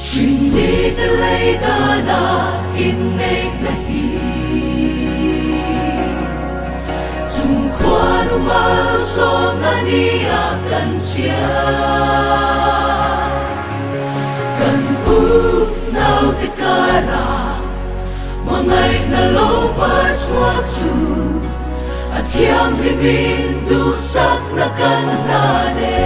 Shinitelay ka na inig na Tungkwan umalso nga niyakan siya Kan punaw tikara Mangay na lopas waktu At yang libin dusak na kanlane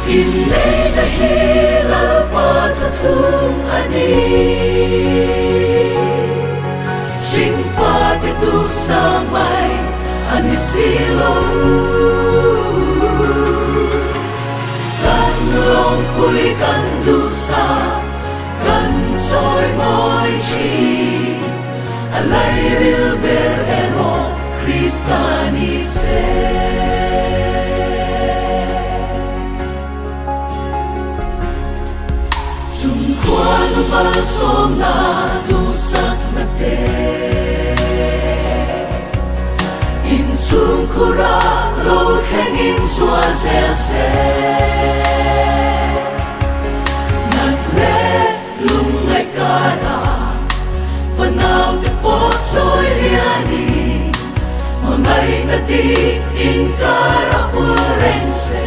Inay dahilal patatung ani Singfa tituk samay ani silaw Kan longpuy kan dusa Kan soy moy chi Alay rilber ero Kristanise Tungkwan umalsom na dusak na te Insung kura lo kengin suazese Nagle lungay kana Fanaw te potsoy liani Mamay na di inkara furense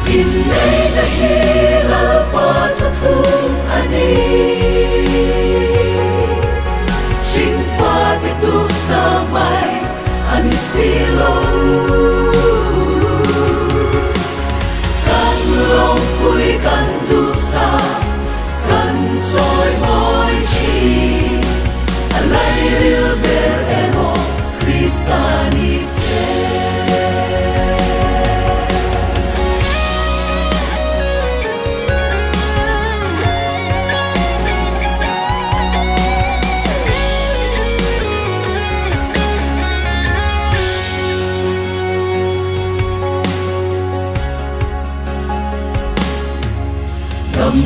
Inay dahilal patatung ani Singfa tituk samay ani silaw Kan longpuy kan dusa Kan soy moy chi Alay rilber eno Kristanise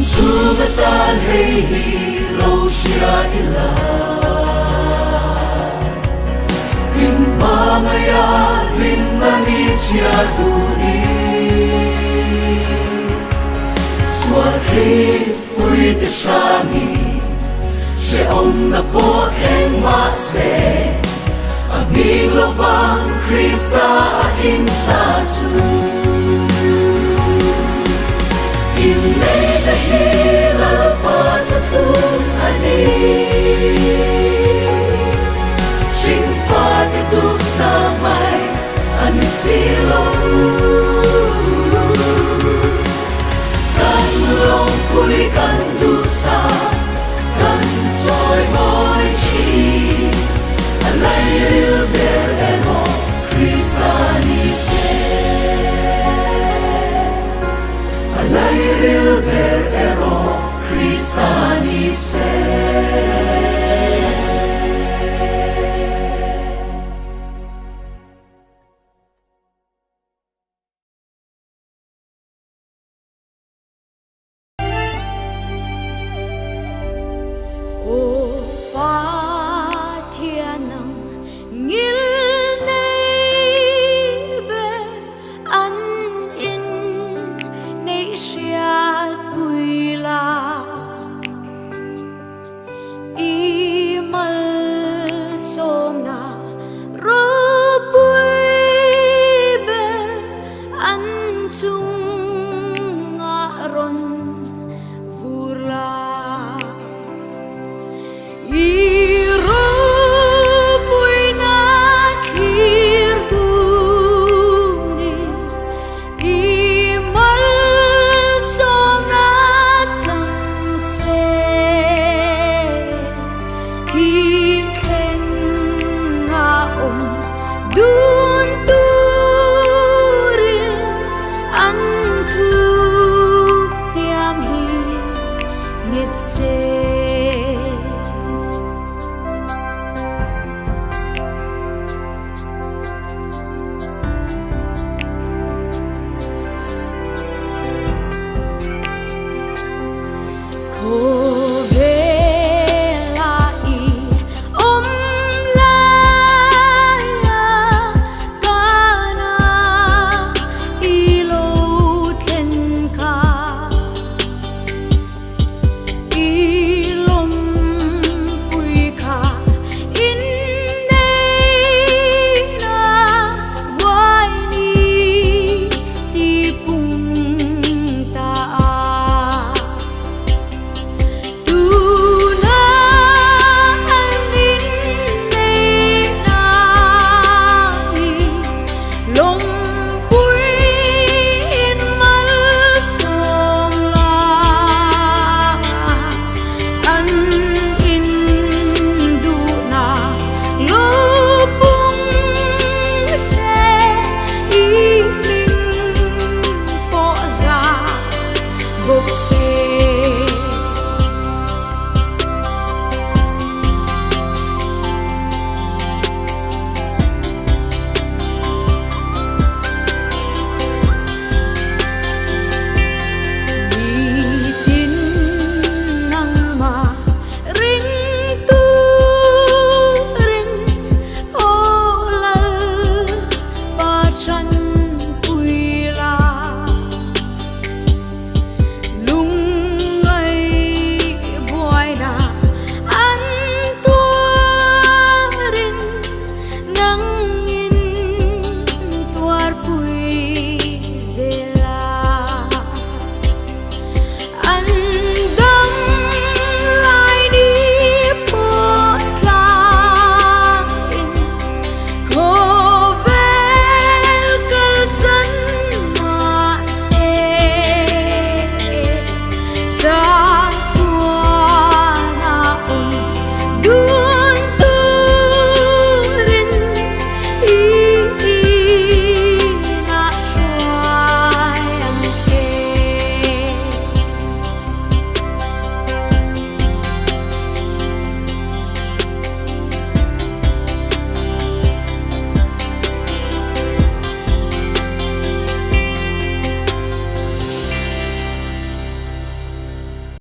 Sugatan hey hilaw siya ila Pinpangayan, pinangit siya duni Swakit puwite siyangin Siyong napokeng mase Aming lovang Krista aing satu Inay dahilal patatung ani Singfa tituk samay ani silaw Kan longpuy kan